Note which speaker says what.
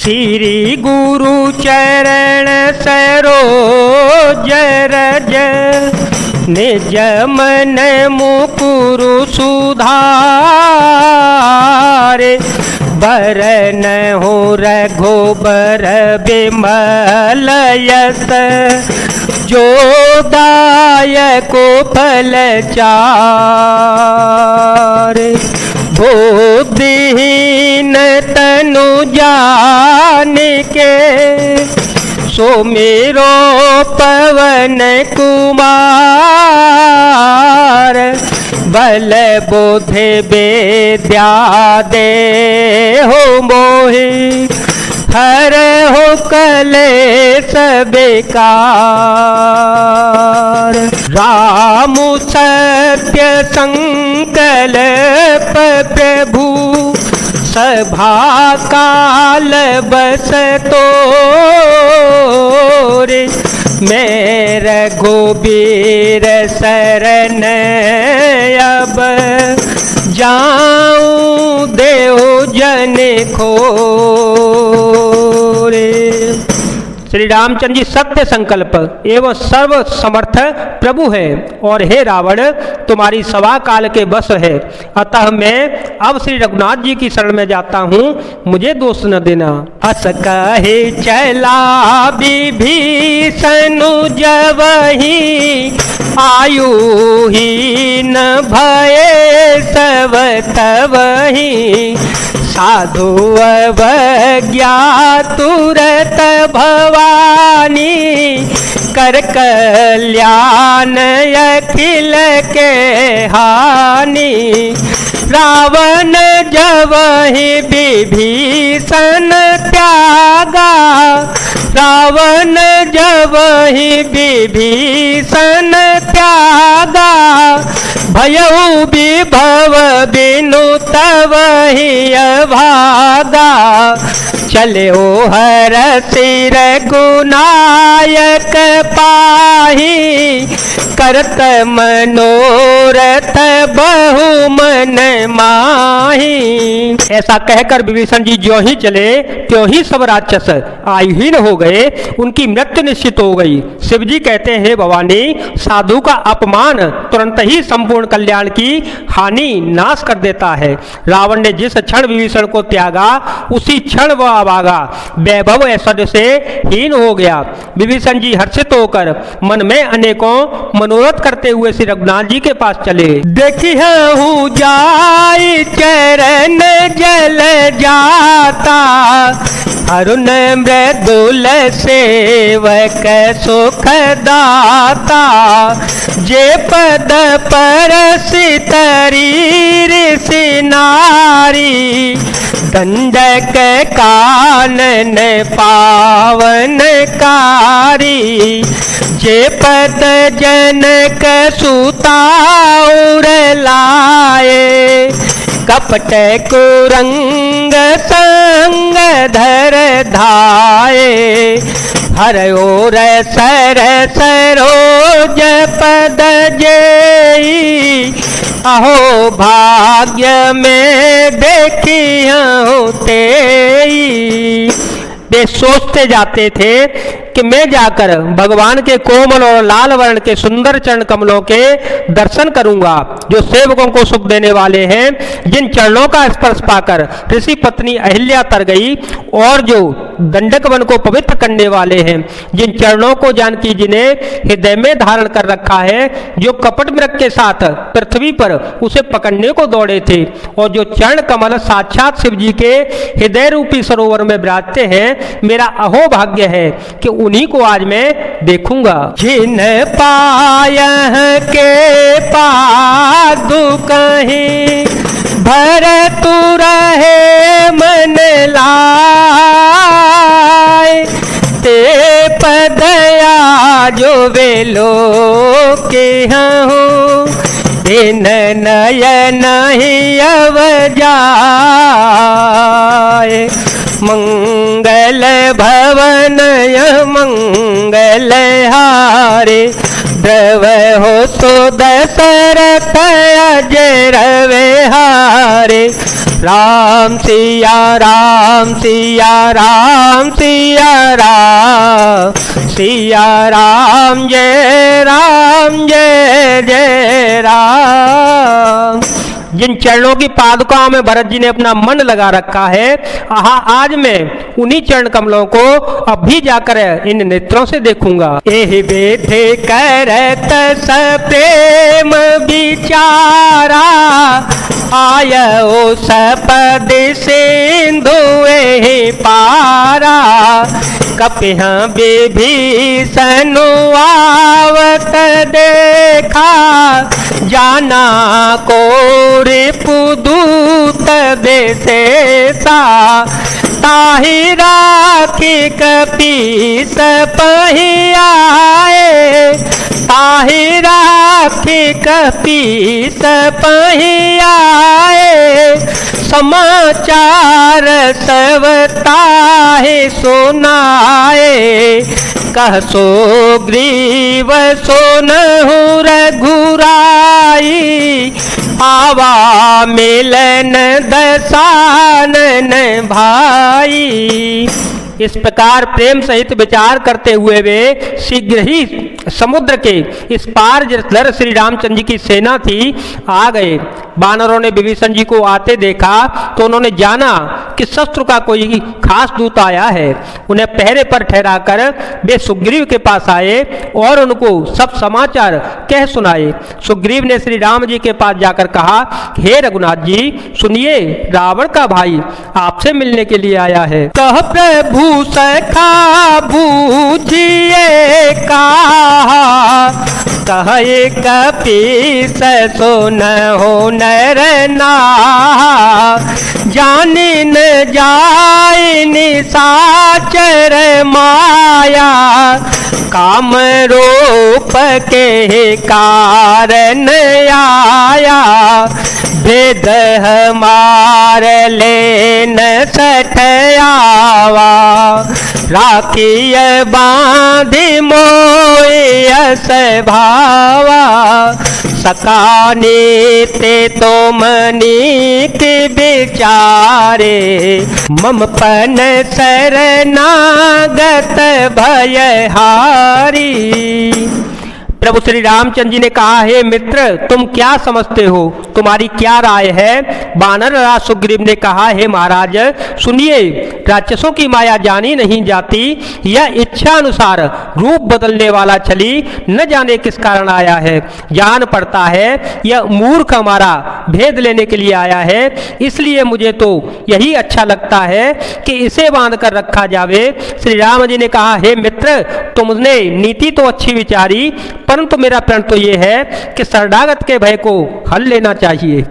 Speaker 1: श्री गुरु चरण सरोज रज, निज मन मुकुरु सुधारे। बरन हो रघुबर बिमल यस, जो दायको फल चारे। बुद्धिहीन तनु जानिके, सुमिरो पवन कुमार। बल बुद्धि विद्या देहु मोहि, हरहु कलेश विकार। राम सत्य संकल्प प्रभु, सभा काल बस तोरे। मैं रघुबीर शरण अब, जाऊं देव जन खोरे। श्री रामचंद्र जी सत्य संकल्प एवं सर्व समर्थ प्रभु है, और हे रावण तुम्हारी सवा काल के बस है। अतः मैं अब श्री रघुनाथ जी की शरण में जाता हूँ, मुझे दोष न देना। अस कहे चला विभीषण जबहि, आयु ही न भये सब तबहि। साधु अवज्ञा तुरत भवानी, कर कल्याण अखिल के हानि। रावण जबहि विभीषण त्यागा, रावण जबहि विभीषण त्यागा। भयउ विभव बिनु तबहि अभागा, चले ओ हर सिर गुनायक पाही। करत मनोरथ बहु मन माही। ऐसा कहकर विभीषण जी ज्यों ही चले त्यों ही सब राक्षस आयुहीन हो गए, उनकी मृत्यु निश्चित हो गई। शिव जी कहते हैं भवानी, साधु का अपमान तुरंत ही संपूर्ण कल्याण की हानि नाश कर देता है। रावण ने जिस क्षण विभीषण को त्यागा, उसी क्षण वह अभागा वैभव ऐश्वर्य से हीन हो गया। विभीषण जी हर्षित होकर मन में अनेकों मनोरथ करते हुए श्री रघुनाथ जी के पास चले। देखी हूँ जाई चरण जल जाता, अरुण मृदुल सेवक सुख दाता। जे पद परसितरी ऋषि नारी, दंडक कानन पावनकारी। जे पद जनक सुता उर लाए, कपट कुरंग संग धर धाये। हर ओर सर सरोज पद जेई, अहो भाग्य में देखियो तेई। वे सोचते जाते थे कि मैं जाकर भगवान के कोमल और लाल वर्ण के सुंदर चरण कमलों के दर्शन करूंगा, जो सेवकों को सुख देने वाले हैं। जिन चरणों का स्पर्श पाकर ऋषि पत्नी अहिल्या तर गई, और जो दंडक वन को पवित्र करने वाले हैं। जिन चरणों को जानकी जी ने हृदय में धारण कर रखा है, जो कपट मृग के साथ पृथ्वी पर उसे पकड़ने को दौड़े थे, और जो चरण कमल साक्षात शिव जी के हृदय रूपी सरोवर में विराजते हैं। मेरा अहो भाग्य है कि उन्हीं को आज मैं देखूंगा। जिन पाय के पादु कहीं, भरत रहे मन लाए। ते पदया जो वेलो के हूँ, दिन नयन ही अव जाए। मंगल भवनय मंगल हारे, द्रव हो तो दशरथ अजय रवे हारे। राम सिया राम सिया राम सिया राम सिया राम जय जय राम। जिन चरणों की पादुकाओं में भरत जी ने अपना मन लगा रखा है, आज मैं उन्हीं चरण कमलों को अब भी जाकर इन नेत्रों से देखूंगा। एहि बेधे करत प्रेम विचारा, आयो सपद सिंधु एहि पारा। कपिह विभीषण आवत देखा, जाना को रिपुदूत देशेसा। ताहि राखी कपीस पहियाए, ताहि राखी कपीस पहियाए। समाचार सब ताहि सुनाए, कह सुग्रीव सुनहु रघुराई। आवा मिलन दसानन भाई। इस प्रकार प्रेम सहित विचार करते हुए वे शीघ्र ही समुद्र के इस पार जिधर श्री रामचंद्र जी की सेना थी आ गए। वानरों ने विभीषण जी को आते देखा तो उन्होंने जाना कि शत्रु का कोई खास दूत आया है। उन्हें पहरे पर ठहराकर वे सुग्रीव के पास आए और उनको सब समाचार कह सुनाए। सुग्रीव ने श्री राम जी के पास जाकर कहा, हे रघुनाथ जी सुनिए, रावण का भाई आपसे मिलने के लिए आया है। कह प्रभु सखा बूझिए कहा, कहे कपीस सुनहु नर नाहा। जानि न जाय निशाचर माया, काम रूप के कारण आया। भेद हमार लेन सठयावा, राखिय बांधि मोयस भावा। सकाने ते तो मनीक विचारे, मम पन शरणागत भयहारी। प्रभु श्री रामचंद्र जी ने कहा, हे मित्र तुम क्या समझते हो, तुम्हारी क्या राय है। वानर राज सुग्रीव ने कहा, हे महाराज सुनिए, राक्षसों की माया जानी नहीं जाती। यह इच्छा अनुसार रूप बदलने वाला छली न जाने किस कारण आया है। जान पड़ता है यह मूर्ख हमारा भेद लेने के लिए आया है, इसलिए मुझे तो यही अच्छा लगता है कि इसे बांध कर रखा जावे। श्री राम जी ने कहा, हे मित्र तुमने नीति तो अच्छी विचारी, परंतु मेरा प्रण तो ये है कि शरणागत के भय को हल लेना चाहिए।